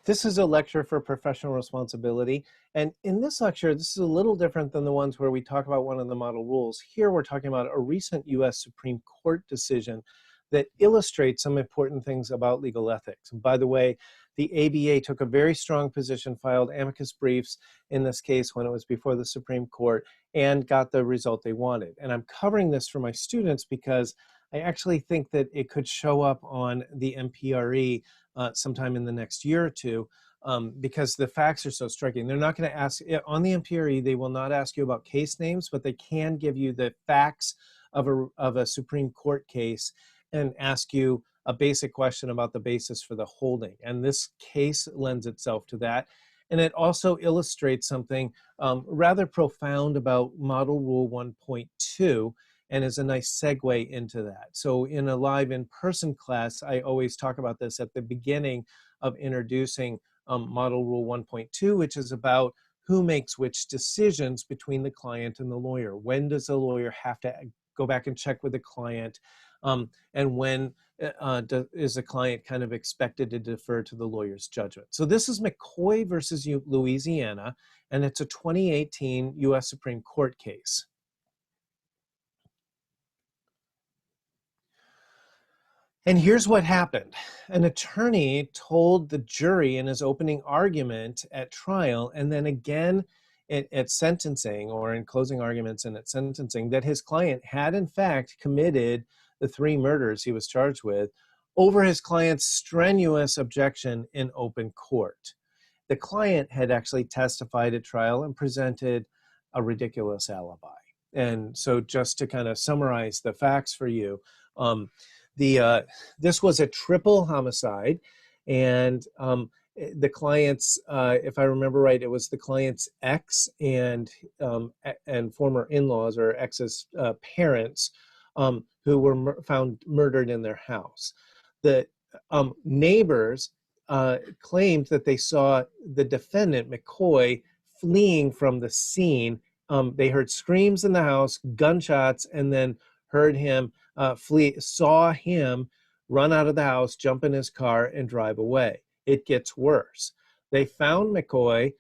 This is a lecture for professional responsibility. And in this lecture, this is a little different than the ones where we talk about one of the model rules. Here, we're talking about a recent U.S. Supreme Court decision that illustrates some important things about legal ethics. And by the way, the ABA took a very strong position, filed amicus briefs in this case when it was before the Supreme Court, and got the result they wanted. And I'm covering this for my students because I actually think that it could show up on the MPRE sometime in the next year or two, because the facts are so striking. They're not going to ask, on the MPRE, they will not ask you about case names, but they can give you the facts of a Supreme Court case and ask you a basic question about the basis for the holding. And this case lends itself to that. And it also illustrates something rather profound about Model Rule 1.2, and is a nice segue into that. So in a live in-person class, I always talk about this at the beginning of introducing Model Rule 1.2, which is about who makes which decisions between the client and the lawyer. When does the lawyer have to go back and check with the client? And when is the client kind of expected to defer to the lawyer's judgment? So this is McCoy versus Louisiana, and it's a 2018 U.S. Supreme Court case. And here's what happened. An attorney told the jury in his opening argument at trial, and then again at sentencing, or in closing arguments and at sentencing, that his client had in fact committed the 3 murders he was charged with over his client's strenuous objection in open court. The client had actually testified at trial and presented a ridiculous alibi. And so just to kind of summarize the facts for you, this was a triple homicide, and the client's, if I remember right, it was the client's ex and former in-laws, or ex's parents, who were found murdered in their house. The neighbors claimed that they saw the defendant, McCoy, fleeing from the scene. They heard screams in the house, gunshots, and then heard him flee, saw him run out of the house, jump in his car, and drive away. It gets worse. They found McCoy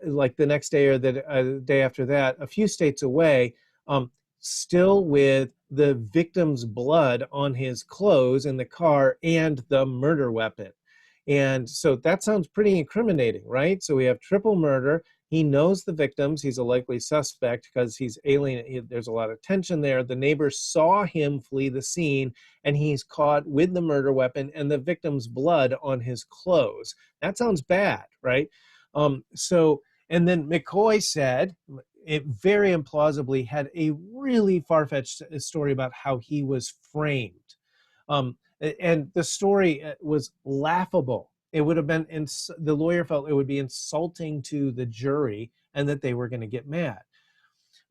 like the next day or the day after that, a few states away, still with the victim's blood on his clothes in the car and the murder weapon. And so that sounds pretty incriminating, right? So we have triple murder. He knows the victims. He's a likely suspect because he's alien. There's a lot of tension there. The neighbors saw him flee the scene, and he's caught with the murder weapon and the victim's blood on his clothes. That sounds bad, right? And then McCoy said, it very implausibly had a really far-fetched story about how he was framed. And the story was laughable. It would have been, the lawyer felt it would be insulting to the jury and that they were going to get mad.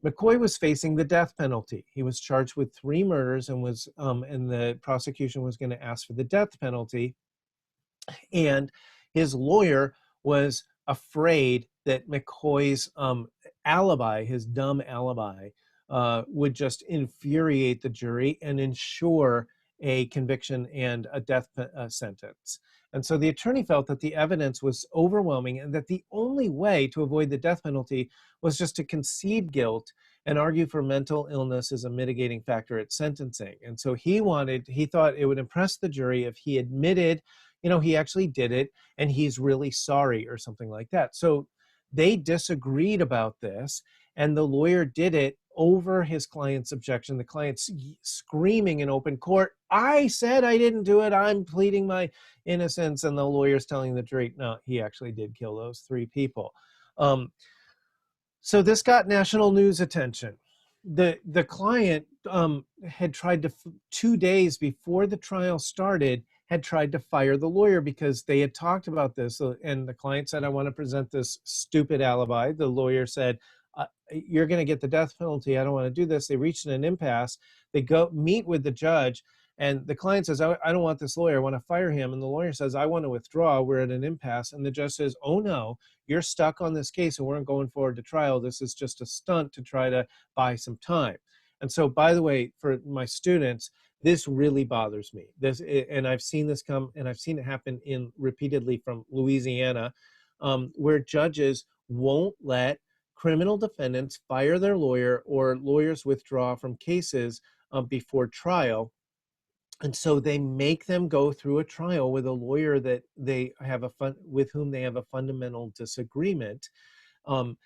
McCoy was facing the death penalty. He was charged with 3 murders and was, and the prosecution was going to ask for the death penalty. And his lawyer was afraid that McCoy's alibi, his dumb alibi, would just infuriate the jury and ensure a conviction and a death sentence. And so the attorney felt that the evidence was overwhelming and that the only way to avoid the death penalty was just to concede guilt and argue for mental illness as a mitigating factor at sentencing. And so he thought it would impress the jury if he admitted, he actually did it and he's really sorry or something like that. So they disagreed about this, and the lawyer did it over his client's objection. The client's screaming in open court, "I said I didn't do it. I'm pleading my innocence." And the lawyer's telling the jury, no, he actually did kill those 3 people. So this got national news attention. The client had tried to, 2 days before the trial started, had tried to fire the lawyer because they had talked about this. And the client said, "I want to present this stupid alibi." The lawyer said, "You're going to get the death penalty. I don't want to do this." They reached an impasse. They go meet with the judge, and the client says, I don't want this lawyer. I want to fire him. And the lawyer says, "I want to withdraw. We're at an impasse." And the judge says, "Oh no, you're stuck on this case and we're not going forward to trial. This is just a stunt to try to buy some time." And so, by the way, for my students, this really bothers me. And I've seen this come, and I've seen it happen in repeatedly from Louisiana, where judges won't let criminal defendants fire their lawyer or lawyers withdraw from cases before trial. And so they make them go through a trial with a lawyer that they have with whom they have a fundamental disagreement. Now,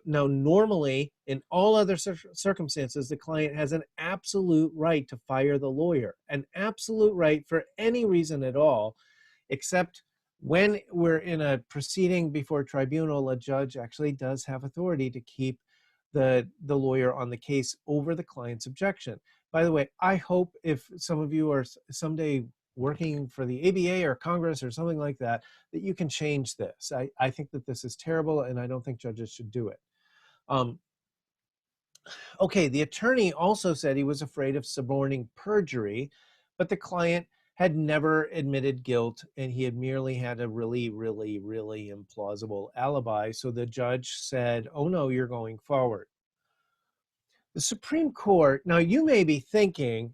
normally, in all other circumstances, the client has an absolute right to fire the lawyer, an absolute right for any reason at all, except when we're in a proceeding before a tribunal, a judge actually does have authority to keep the lawyer on the case over the client's objection. By the way, I hope if some of you are someday working for the ABA or Congress or something like that, that you can change this. I think that this is terrible, and I don't think judges should do it. Okay, the attorney also said he was afraid of suborning perjury, but the client had never admitted guilt, and he had merely had a really, really, really implausible alibi. So the judge said, oh no, you're going forward. The Supreme Court, now you may be thinking,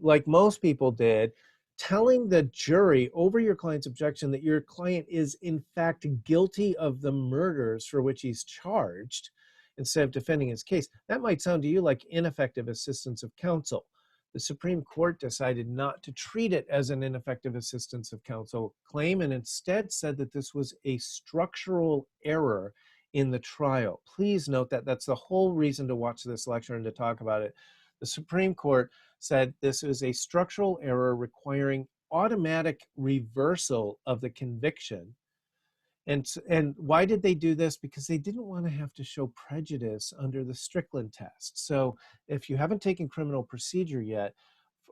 like most people did, telling the jury over your client's objection that your client is in fact guilty of the murders for which he's charged instead of defending his case. That might sound to you like ineffective assistance of counsel. The Supreme Court decided not to treat it as an ineffective assistance of counsel claim, and instead said that this was a structural error in the trial. Please note that that's the whole reason to watch this lecture and to talk about it. The Supreme Court said this is a structural error requiring automatic reversal of the conviction. And why did they do this? Because they didn't want to have to show prejudice under the Strickland test. So if you haven't taken criminal procedure yet,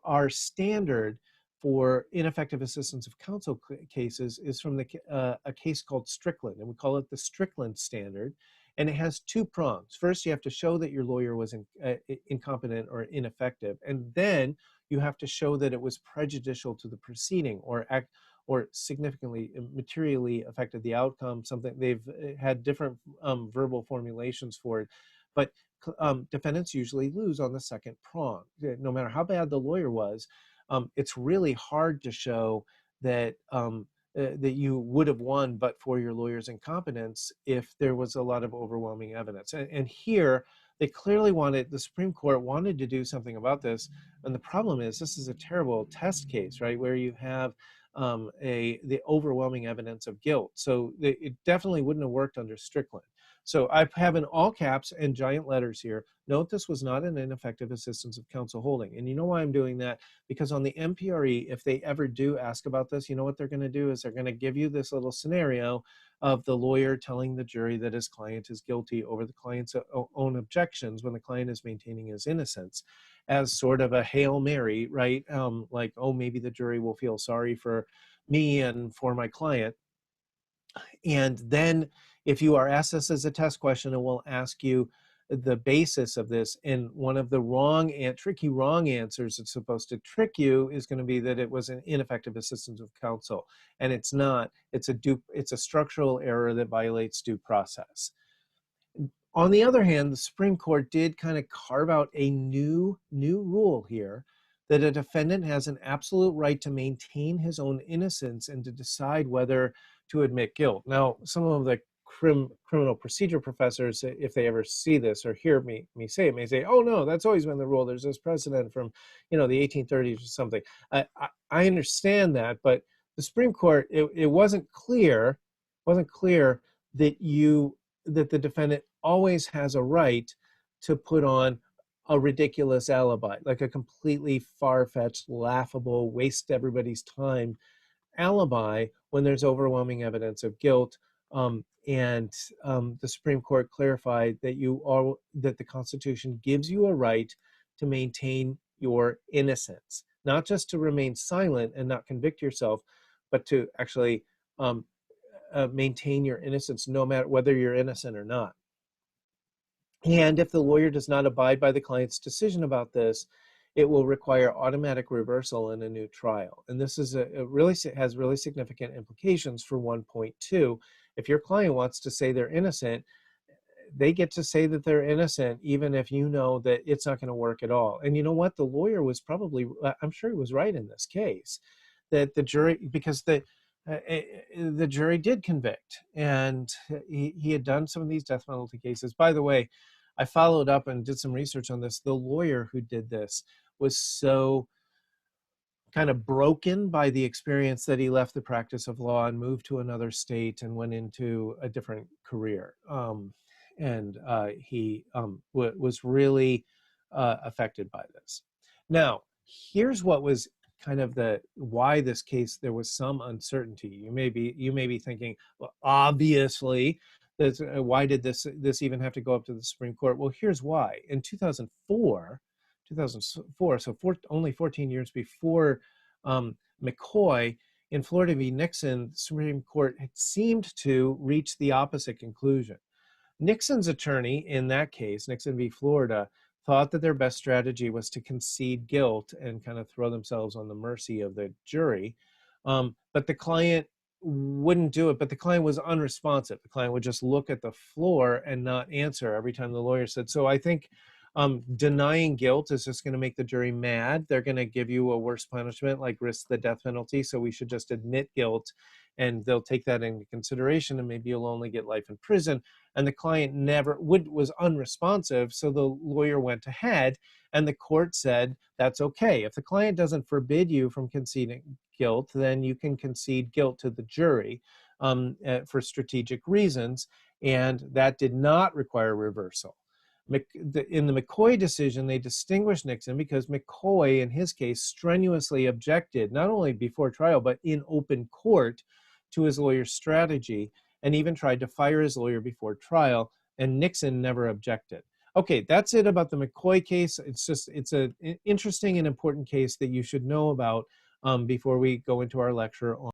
our standard for ineffective assistance of counsel cases is from a case called Strickland, and we call it the Strickland standard. And it has two prongs. First, you have to show that your lawyer was incompetent or ineffective, and then you have to show that it was prejudicial to the proceeding or significantly materially affected the outcome. Something they've had different verbal formulations for it, but defendants usually lose on the second prong. No matter how bad the lawyer was, it's really hard to show that that you would have won but for your lawyer's incompetence if there was a lot of overwhelming evidence. And here, they clearly the Supreme Court wanted to do something about this. And the problem is, this is a terrible test case, right, where you have the overwhelming evidence of guilt. So it definitely wouldn't have worked under Strickland. So I have in all caps and giant letters here, note this was not an ineffective assistance of counsel holding. And you know why I'm doing that? Because on the MPRE, if they ever do ask about this, you know what they're going to do is they're going to give you this little scenario of the lawyer telling the jury that his client is guilty over the client's own objections when the client is maintaining his innocence, as sort of a Hail Mary, right? Like, oh, maybe the jury will feel sorry for me and for my client. And then if you are asked this as a test question, it will ask you the basis of this. And one of the tricky wrong answers it's supposed to trick you is going to be that it was an ineffective assistance of counsel. And it's not. It's a structural error that violates due process. On the other hand, the Supreme Court did kind of carve out a new rule here, that a defendant has an absolute right to maintain his own innocence and to decide whether to admit guilt. Now, some of the criminal procedure professors, if they ever see this or hear me say it, may say, oh no, that's always been the rule. There's this precedent from, the 1830s or something. I understand that, but the Supreme Court, it wasn't clear that the defendant always has a right to put on a ridiculous alibi, like a completely far-fetched, laughable, waste everybody's time alibi when there's overwhelming evidence of guilt. The Supreme Court clarified that the Constitution gives you a right to maintain your innocence, not just to remain silent and not convict yourself, but to actually maintain your innocence no matter whether you're innocent or not. And if the lawyer does not abide by the client's decision about this, it will require automatic reversal in a new trial. And this is has really significant implications for 1.2. If your client wants to say they're innocent, they get to say that they're innocent, even if you know that it's not going to work at all. And you know what? The lawyer was probably, I'm sure he was right in this case, that the jury, because the jury did convict, and he had done some of these death penalty cases. By the way, I followed up and did some research on this. The lawyer who did this was so kind of broken by the experience that he left the practice of law and moved to another state and went into a different career. And he was really affected by this. Now, here's what was kind of why this case, there was some uncertainty. You may be thinking, well, obviously, why did this even have to go up to the Supreme Court? Well, here's why. In 2004, so only 14 years before McCoy, in Florida v. Nixon, the Supreme Court had seemed to reach the opposite conclusion. Nixon's attorney in that case, Nixon v. Florida, thought that their best strategy was to concede guilt and kind of throw themselves on the mercy of the jury. But the client wouldn't do it, but the client was unresponsive. The client would just look at the floor and not answer every time the lawyer said. So I think denying guilt is just going to make the jury mad. They're going to give you a worse punishment, like risk the death penalty. So we should just admit guilt, and they'll take that into consideration, and maybe you'll only get life in prison. And the client was unresponsive, so the lawyer went ahead, and the court said that's okay. If the client doesn't forbid you from conceding guilt, then you can concede guilt to the jury for strategic reasons, and that did not require reversal. In the McCoy decision, they distinguished Nixon because McCoy, in his case, strenuously objected, not only before trial, but in open court, to his lawyer's strategy, and even tried to fire his lawyer before trial, and Nixon never objected. Okay, that's it about the McCoy case. It's an interesting and important case that you should know about before we go into our lecture on